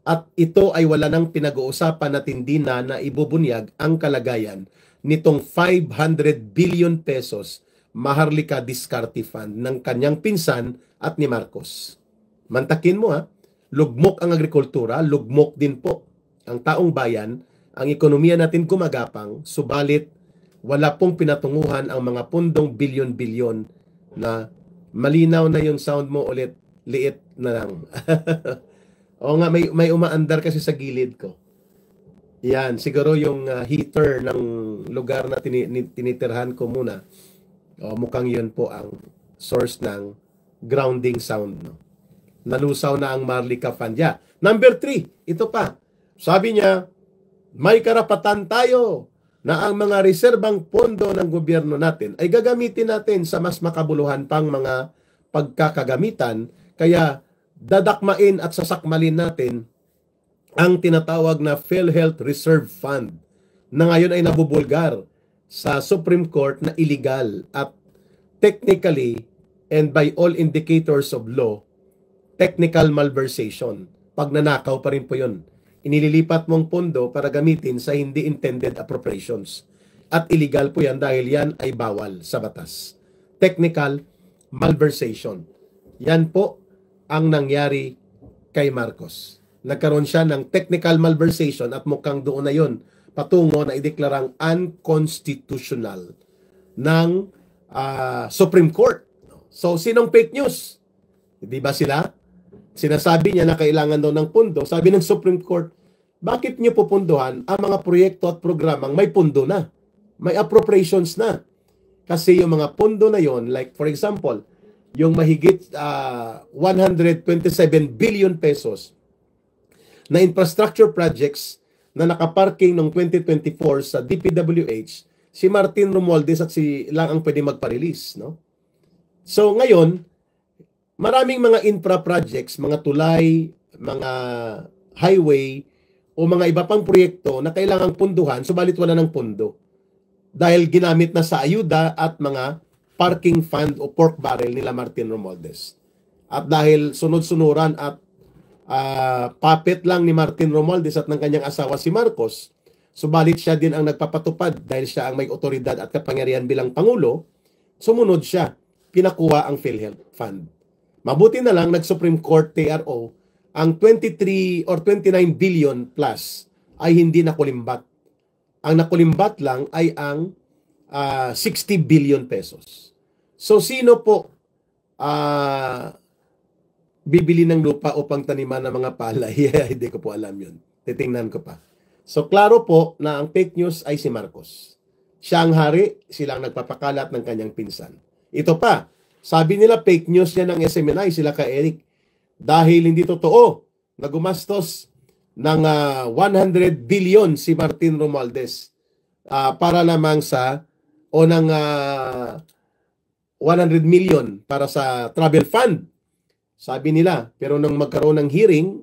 at ito ay wala nang pinag-uusapan at hindi na ibubunyag ang kalagayan nitong 500 billion pesos Maharlika Discarte Fund ng kanyang pinsan at ni Marcos. Mantakin mo ha, lugmok ang agrikultura, lugmok din po ang taong bayan, ang ekonomiya natin gumagapang, subalit wala pong pinatunguhan ang mga pundong bilyon-bilyon na malinaw na yung sound mo ulit, liit na lang. O nga, may umaandar kasi sa gilid ko. Yan, siguro yung heater ng lugar na tinitirhan ko muna. O, mukhang yun po ang source ng grounding sound. No? Nalusaw na ang Marlica Fund. Yeah. Number 3, ito pa. Sabi niya, may karapatan tayo na ang mga reserbang pondo ng gobyerno natin ay gagamitin natin sa mas makabuluhan pang mga pagkakagamitan, kaya dadakmain at sasakmalin natin ang tinatawag na PhilHealth Reserve Fund na ngayon ay nabubulgar sa Supreme Court na illegal at technically and by all indicators of law, technical malversation. Pagnanakaw pa rin po yun. Inililipat mong pondo para gamitin sa hindi intended appropriations. At illegal po yan dahil yan ay bawal sa batas. Technical malversation. Yan po ang nangyari kay Marcos. Nagkaroon siya ng technical malversation at mukhang doon na yun patungo na ideklarang unconstitutional ng Supreme Court. So, sinong fake news? Di ba sila? Sinasabi niya na kailangan daw ng pondo. Sabi ng Supreme Court, bakit niyo pupunduhan ang mga proyekto at programang may pondo na? May appropriations na. Kasi yung mga pondo na yon, like for example, yung mahigit 127 billion pesos na infrastructure projects na nakaparking noong 2024 sa DPWH, si Martin Romualdez at si lang ang pwede magpa-release. No? So ngayon, maraming mga infra projects, mga tulay, mga highway, o mga iba pang proyekto na kailangang punduhan, subalit wala ng pundo. Dahil ginamit na sa ayuda at mga parking fund o pork barrel nila Martin Romualdez. At dahil sunod-sunuran at puppet lang ni Martin Romualdez at ng kanyang asawa si Marcos, subalit siya din ang nagpapatupad dahil siya ang may otoridad at kapangyarihan bilang Pangulo, sumunod siya, pinakuha ang PhilHealth Fund. Mabuti na lang nag-Supreme Court TRO, ang 23 or 29 billion plus ay hindi nakulimbat. Ang nakulimbat lang ay ang 60 billion pesos. So sino po bibili ng lupa upang taniman ng mga palay? Hindi ko po alam yun. Titingnan ko pa. So klaro po na ang fake news ay si Marcos. Siya ang hari, silang nagpapakalat ng kanyang pinsan. Ito pa, sabi nila fake news yan ng SMNI, sila ka Eric. Dahil hindi totoo na gumastos ng 100 billion si Martin Romualdez para lamang sa o ng 100 million para sa travel fund. Sabi nila, pero nang magkaroon ng hearing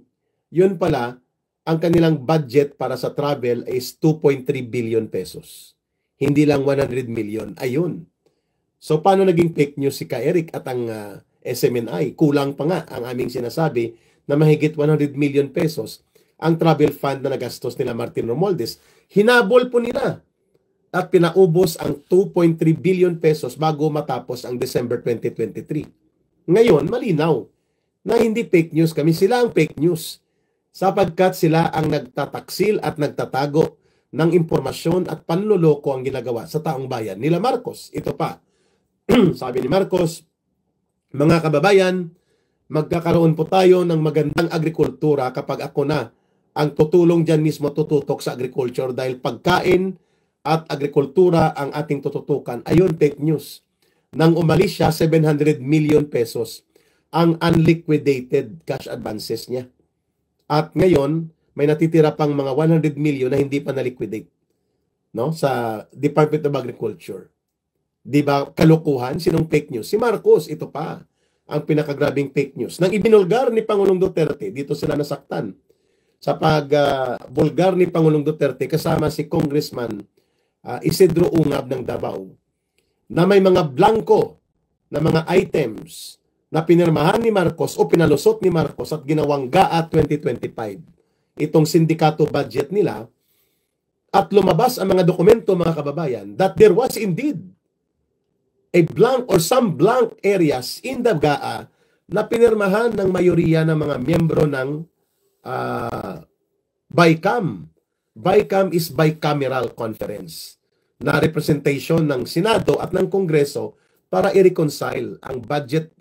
yun pala, ang kanilang budget para sa travel is 2.3 billion pesos. Hindi lang 100 million. Ayun. So, paano naging fake news si Ka-Eric at ang SMNI? Kulang pa nga ang aming sinasabi na mahigit 100 million pesos ang travel fund na nagastos nila Martin Romualdez. Hinabol po nila at pinaubos ang 2.3 billion pesos bago matapos ang December 2023. Ngayon, malinaw na hindi fake news kami. Sila ang fake news sapagkat sila ang nagtataksil at nagtatago ng impormasyon at panloloko ang ginagawa sa taong bayan nila Marcos. Ito pa, sabi ni Marcos, mga kababayan, magkakaroon po tayo ng magandang agrikultura kapag ako na ang tutulong dyan mismo tututok sa agriculture dahil pagkain at agrikultura ang ating tututukan. Ayun, fake news. Nang umalis siya, 700 million pesos ang unliquidated cash advances niya. At ngayon, may natitira pang mga 100 million na hindi pa na-liquidate, no? Sa Department of Agriculture. Di ba kalukuhan? Sinong fake news? Si Marcos, ito pa ang pinakagrabing fake news. Nang ibinulgar ni Pangulong Duterte, dito sila nasaktan. Sa pag-bulgar ni Pangulong Duterte, kasama si Congressman Isidro Ungab ng Davao, na may mga blanco na mga items na pinirmahan ni Marcos o pinalusot ni Marcos at ginawang GAA 2025. Itong sindikato budget nila at lumabas ang mga dokumento, mga kababayan, that there was indeed a blank or some blank areas in the GAA na pinirmahan ng mayoriya ng mga miyembro ng BICAM. BICAM is bicameral conference na representation ng Senado at ng Kongreso para i-reconcile ang budget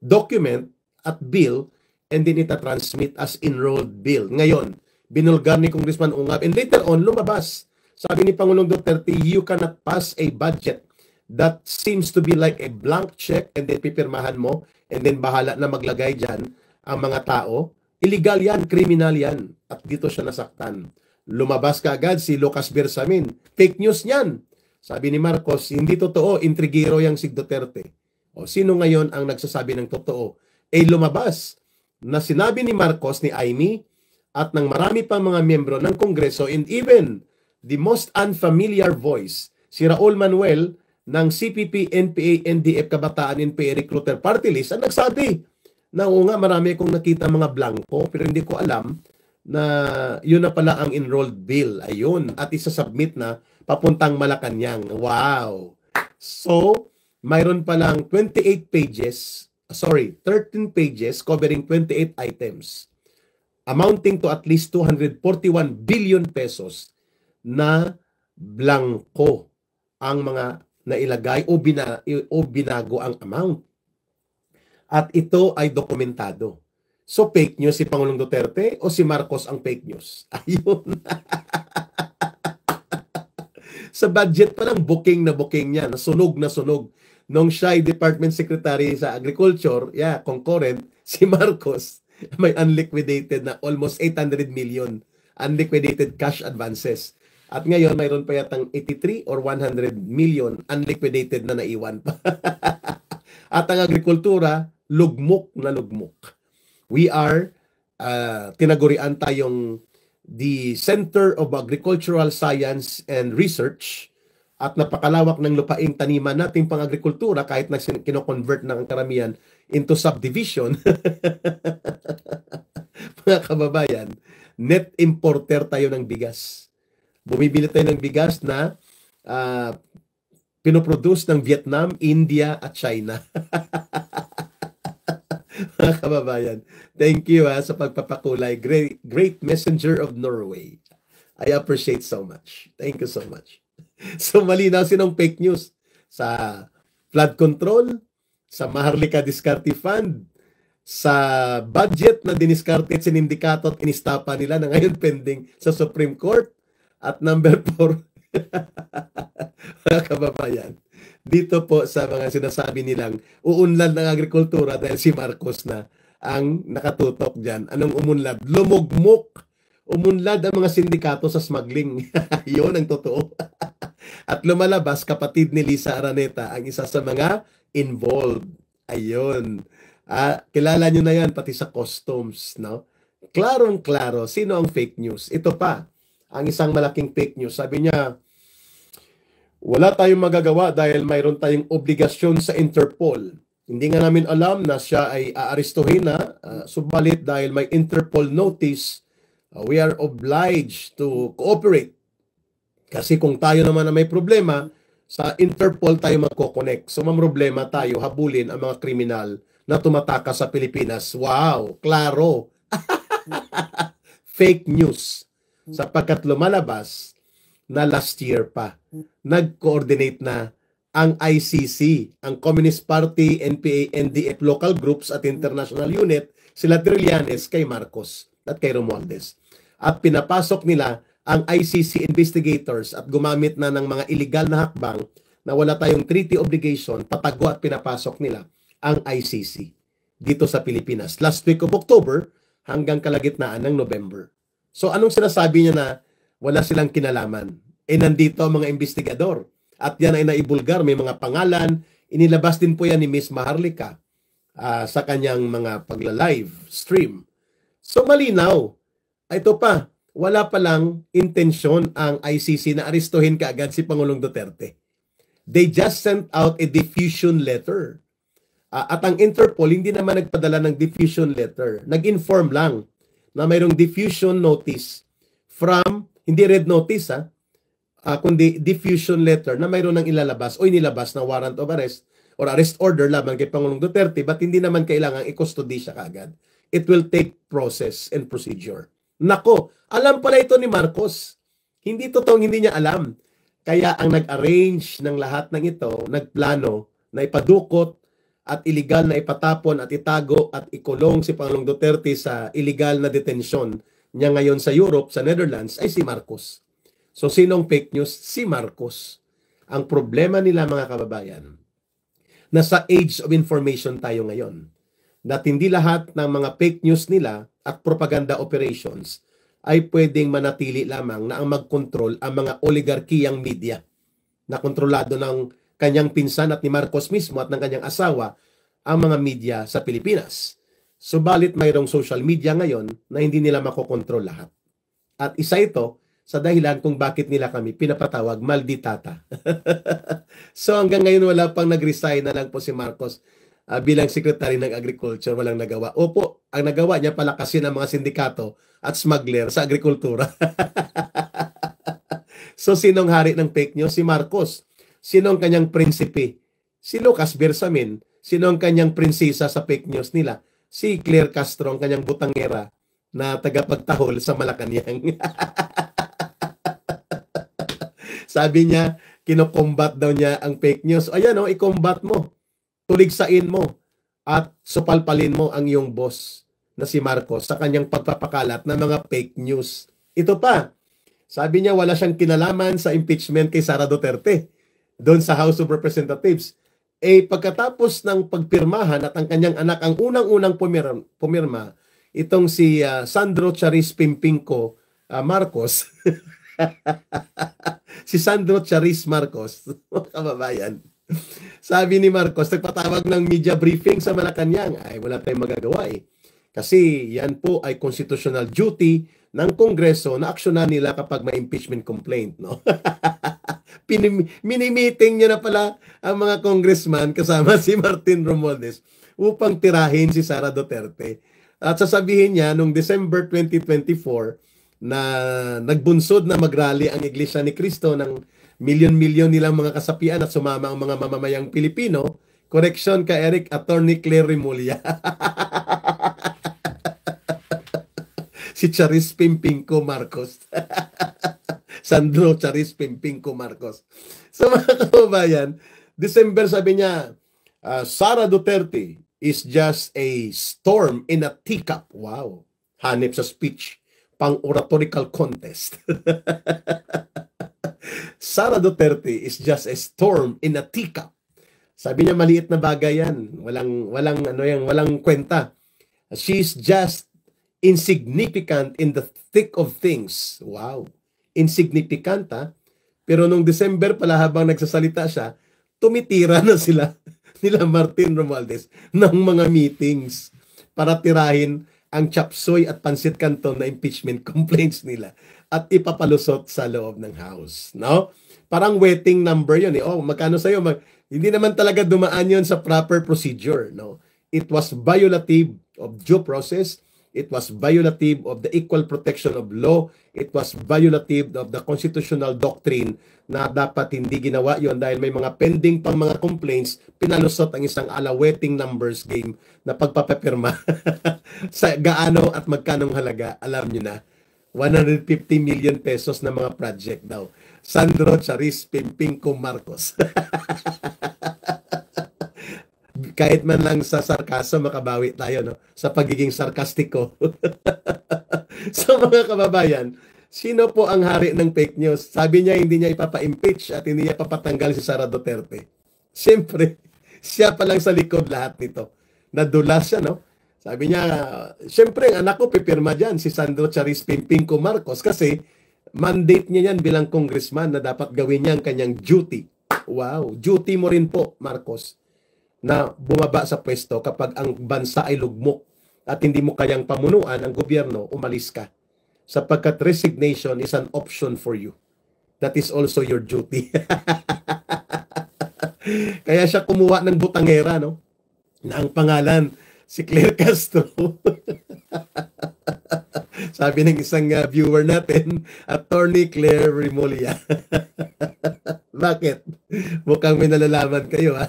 document at bill and then ita-transmit as enrolled bill. Ngayon, binulgar ni Congressman Ungab and later on, lumabas. Sabi ni Pangulong Duterte, you cannot pass a budget that seems to be like a blank check and then pipirmahan mo and then bahala na maglagay dyan ang mga tao. Illegal yan, criminal yan. At dito siya nasaktan. Lumabas kaagad si Lucas Bersamin. Fake news yan. Sabi ni Marcos, hindi totoo, intrigero yang si Duterte. O sino ngayon ang nagsasabi ng totoo? Lumabas na sinabi ni Marcos, ni Amy, at ng marami pang mga miyembro ng Kongreso and even the most unfamiliar voice, si Raul Manuel ng CPP, NPA, NDF, Kabataan, NPA, Recruiter Party List, ang nagsabi na nga marami akong nakita mga blanco pero hindi ko alam na yun na pala ang enrolled bill. Ayun. At isasubmit na papuntang Malacanang. Wow! So, mayroon palang 13 pages covering 28 items amounting to at least 241 billion pesos na blanco ang mga nailagay o binago ang amount. At ito ay dokumentado. So, fake news si Pangulong Duterte o si Marcos ang fake news? Ayun. Sa budget pa lang, booking niya, nasunog na sunog. Nung siya ay Department Secretary sa Agriculture, concurrent, si Marcos, may unliquidated na almost 800 million unliquidated cash advances. At ngayon, mayroon pa yatang 83 or 100 million unliquidated na naiwan pa. At ang agrikultura, lugmok na lugmok. We are, tinagurian tayong the Center of Agricultural Science and Research at napakalawak ng lupaing taniman nating pang-agrikultura kahit na kino-convert ng karamihan into subdivision. Mga kababayan, net importer tayo ng bigas. Bumibili tayo ng bigas na pinoproduce ng Vietnam, India at China. Mga kababayan, thank you sa pagpapakulay. Great messenger of Norway. I appreciate so much. Thank you so much. So malinaw sinong fake news sa flood control, sa Maharlika Diskarte Fund, sa budget na diniskarte at sinindikato at inistapa nila na ngayon pending sa Supreme Court. At number 4, mga kababayan, dito po sa mga sinasabi nilang uunlad ng agrikultura dahil si Marcos na ang nakatutok dyan. Anong umunlad? Lumugmok. Umunlad ang mga sindikato sa smuggling. Yun ang totoo. At lumalabas, kapatid ni Lisa Araneta, ang isa sa mga involved. Ayun. Kilala nyo na yan, pati sa customs, no? Klarong-klaro, sino ang fake news? Ito pa, ang isang malaking fake news. Sabi niya, wala tayong magagawa dahil mayroon tayong obligasyon sa Interpol. Hindi nga namin alam na siya ay aarestuhin na, subalit dahil may Interpol notice, we are obliged to cooperate. Kasi kung tayo naman na may problema, sa Interpol tayo magkoconnect. So problema tayo, habulin ang mga kriminal na tumataka sa Pilipinas. Wow, klaro. Fake news. Sapagkat lumalabas na last year pa, nag-coordinate na ang ICC, ang Communist Party, NPA, NDF, local groups at international unit, sila Trillanes kay Marcos at kay Romualdez. At pinapasok nila ang ICC investigators at gumamit na ng mga illegal na hakbang na wala tayong treaty obligation, patago at pinapasok nila ang ICC dito sa Pilipinas. Last week of October hanggang kalagitnaan ng November. So anong sinasabi niya na wala silang kinalaman? Nandito ang mga investigador. At yan ay naibulgar, may mga pangalan. Inilabas din po yan ni Miss Maharlika sa kanyang mga pagla-live stream. So malinaw. Ito pa, wala palang intensyon ang ICC na arestuhin kaagad si Pangulong Duterte. They just sent out a diffusion letter. At ang Interpol hindi naman nagpadala ng diffusion letter. Nag-inform lang na mayroong diffusion notice from, hindi red notice kundi diffusion letter na mayroon ng ilalabas o inilabas na warrant of arrest or arrest order laban kay Pangulong Duterte, but hindi naman kailangang i-custody siya kaagad. It will take process and procedure. Nako, alam pala ito ni Marcos. Hindi totoong hindi niya alam. Kaya ang nag-arrange ng lahat ng ito, nagplano na ipadukot at illegal na ipatapon at itago at ikulong si Pangulong Duterte sa illegal na detention niya ngayon sa Europe, sa Netherlands, ay si Marcos. So sinong fake news? Si Marcos. Ang problema nila mga kababayan, nasa age of information tayo ngayon. Na hindi lahat ng mga fake news nila at propaganda operations ay pwedeng manatili lamang na ang mag-control ang mga oligarkiyang media na kontrolado ng kanyang pinsan at ni Marcos mismo at ng kanyang asawa ang mga media sa Pilipinas. Subalit mayroong social media ngayon na hindi nila makokontrol lahat. At isa ito sa dahilan kung bakit nila kami pinapatawag malditata. So hanggang ngayon wala pang nag-resign na lang po si Marcos bilang Secretary ng Agriculture, walang nagawa. Opo, ang nagawa niya palakasin ang mga sindikato at smuggler sa agrikultura. So sinong hari ng fake news? Si Marcos. Sinong kanyang prinsipe? Si Lucas Bersamin. Sinong kanyang prinsesa sa fake news nila? Si Claire Castro, ang kanyang butangera na tagapagtahol sa Malacanang. Sabi niya, kinokombat daw niya ang fake news. Ayan o, i-combat mo. Tuligsain mo at supalpalin mo ang iyong boss na si Marcos sa kanyang pagpapakalat ng mga fake news. Ito pa, sabi niya wala siyang kinalaman sa impeachment kay Sara Duterte doon sa House of Representatives. Pagkatapos ng pagpirmahan at ang kanyang anak ang unang-unang pumirma, itong si Sandro Charis Pimpinco Marcos, si Sandro Charis Marcos, kababayan. Sabi ni Marcos, nagpatawag ng media briefing sa Malacanang. Ay, wala tayong magagawa Kasi yan po ay constitutional duty ng Kongreso na aksyonan nila kapag may impeachment complaint. No? Mini-meeting niya na pala ang mga congressman kasama si Martin Romualdez upang tirahin si Sara Duterte. At sasabihin niya, noong December 2024, na nagbunsod na mag-rally ang Iglesia ni Cristo ng milyon-milyon nilang mga kasapian at sumama ang mga mamamayang Pilipino. Correction ka Eric, Attorney Claire Remulla. Si Charis Pimpinco Marcos. Sandro Charis Pimpinco Marcos. So mga kababayan, December sabi niya, Sara Duterte is just a storm in a teacup. Wow. Hanip sa speech, pang oratorical contest. Sara Duterte is just a storm in a teacup. Sabi niya maliit na bagay yan. Walang kwenta. She's just insignificant in the thick of things. Wow. Insignificant Pero nung December pala habang nagsasalita siya, tumitira na sila nila Martin Romualdez ng mga meetings para tirahin ang chapsuy at pansit canton na impeachment complaints nila at ipapalusot sa loob ng House, no? Parang waiting number 'yun eh. Oh, magkano sa'yo? Hindi naman talaga dumaan 'yun sa proper procedure, no? It was violative of due process. It was violative of the equal protection of law. It was violative of the constitutional doctrine na dapat hindi ginawa yon dahil may mga pending pang mga complaints, pinalusot ang isang waiting numbers game na pagpapapirma sa gaano at magkanong halaga. Alam nyo na, 150 million pesos na mga project daw. Sandro Charis Pimpingco Marcos. Kahit man lang sa sarkaso, makabawi tayo, no? Sa pagiging sarkastiko. So mga kababayan, sino po ang hari ng fake news? Sabi niya hindi niya ipapa-impeach at hindi niya papatanggal si Sara Duterte. Siyempre, siya pa lang sa likod lahat nito. Nadulas siya, no? Sabi niya, siyempre, ang anak ko pipirma dyan, si Sandro Charis Pimpingco Marcos, kasi mandate niya yan bilang congressman na dapat gawin niya ang kanyang duty. Wow, duty mo rin po, Marcos, na bumaba sa pwesto kapag ang bansa ay lugmok at hindi mo kayang pamunuan ang gobyerno, umalis ka. Sapagkat resignation is an option for you. That is also your duty. Kaya siya kumuha ng butangera, no? Na ang pangalan, si Claire Castro. Sabi ng isang viewer natin, Attorney Claire Remulla. Bakit? Mukhang may nalalaman kayo, ha?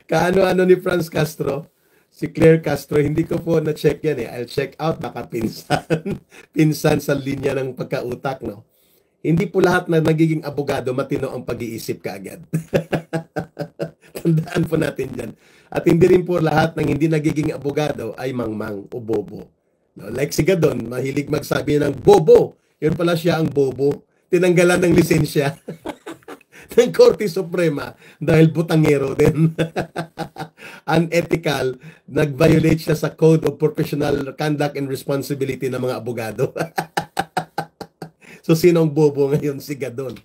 Kaano-ano ni Franz Castro? Si Claire Castro, hindi ko po na-check yan eh. I'll check out, baka pinsan. Pinsan sa linya ng pagkautak, no? Hindi po lahat na nagiging abogado matino ang pag-iisip kaagad. Tandaan po natin dyan. At hindi rin po lahat ng hindi nagiging abogado ay mangmang o bobo. No, like si Gadon, mahilig magsabi ng bobo. Yun pala siya ang bobo. Tinanggalan ng lisensya ng Korte Suprema dahil butangero din. Unethical, nag-violate siya sa Code of Professional Conduct and Responsibility ng mga abogado. So, sino ang bobo ngayon? Si Gadon.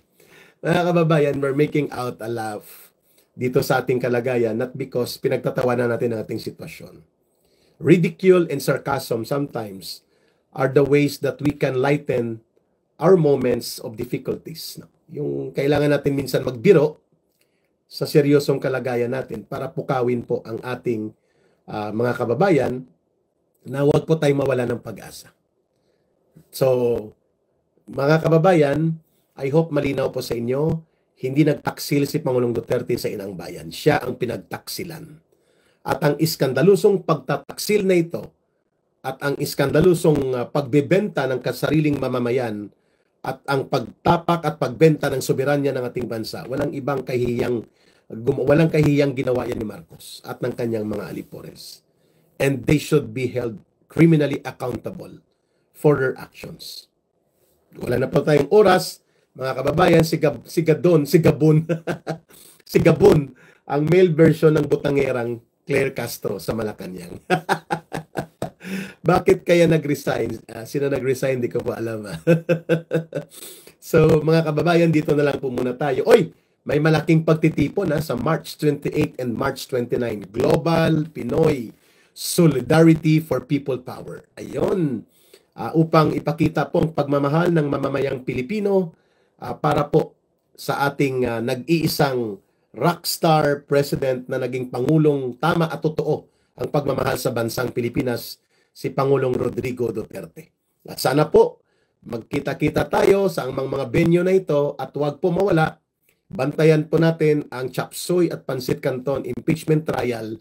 Mga kababayan, we're making out a laugh dito sa ating kalagayan, not because pinagtatawanan natin ang ating sitwasyon. Ridicule and sarcasm sometimes are the ways that we can lighten our moments of difficulties. Yung kailangan natin minsan magbiro sa seryosong kalagayan natin para pukawin po ang ating mga kababayan na huwag po tayong mawala ng pag-asa. So, mga kababayan, I hope malinaw po sa inyo, hindi nagtaksil si Pangulong Duterte sa inang bayan. Siya ang pinagtaksilan. At ang iskandalusong pagtataksil na ito at ang iskandalusong pagbebenta ng kasariling mamamayan at ang pagtapak at pagbenta ng soberanya ng ating bansa, walang kahiyang ginawa yan ni Marcos at ng kanyang mga alipores. And they should be held criminally accountable for their actions. Wala na po tayong oras, mga kababayan, si Gabon, si Gabon, ang male version ng butangerang Claire Castro sa Malacanang. Bakit kaya nag-resign? Sino nag-resign? Di ko po alam. So, mga kababayan, dito na lang po muna tayo. Oy, may malaking pagtitipon sa March 28 and March 29. Global Pinoy Solidarity for People Power. Ayun. Upang ipakita po ang pagmamahal ng mamamayang Pilipino para po sa ating nag-iisang rockstar president na naging pangulong tama at totoo ang pagmamahal sa bansang Pilipinas, si Pangulong Rodrigo Duterte. At sana po magkita-kita tayo sa mga venue na ito at huwag po mawala. Bantayan po natin ang chapsuy at pansit canton impeachment trial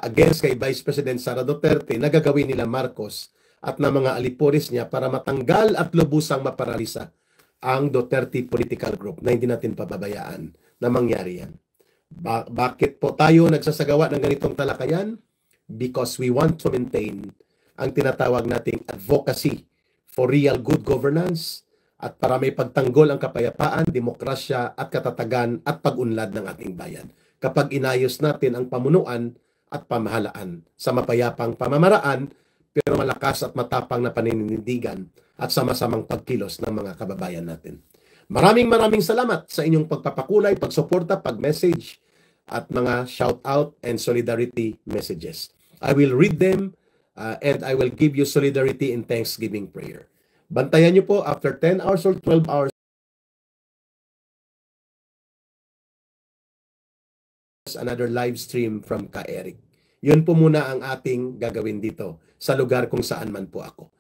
against kay Vice President Sara Duterte na gagawin nila Marcos at na mga alipores niya para matanggal at lubusang maparalisa ang Duterte Political Group na hindi natin pababayaan na mangyari yan. Bakit po tayo nagsasagawa ng ganitong talakayan? Because we want to maintain ang tinatawag nating advocacy for real good governance at para may pagtanggol ang kapayapaan, demokrasya at katatagan at pag-unlad ng ating bayan. Kapag inayos natin ang pamunuan at pamahalaan sa mapayapang pamamaraan, pero malakas at matapang na paninindigan at sama-samang pagkilos ng mga kababayan natin. Maraming salamat sa inyong pagpapakulay, pagsuporta, pag-message at mga shout-out and solidarity messages. I will read them and I will give you solidarity in Thanksgiving prayer. Bantayan niyo po after 10 hours or 12 hours another live stream from Ka Eric. Yun po muna ang ating gagawin dito sa lugar kung saan man po ako.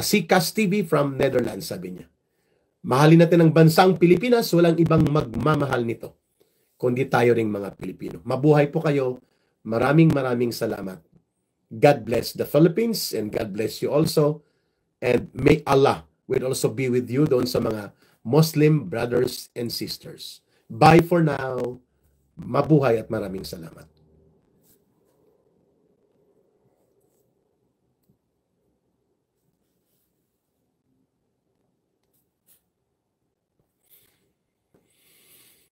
Si Cas TV from Netherlands, sabi niya. Mahalin natin ang bansang Pilipinas, walang ibang magmamahal nito, kundi tayo ring mga Pilipino. Mabuhay po kayo. Maraming salamat. God bless the Philippines and God bless you also. And may Allah will also be with you doon sa mga Muslim brothers and sisters. Bye for now. Mabuhay at maraming salamat.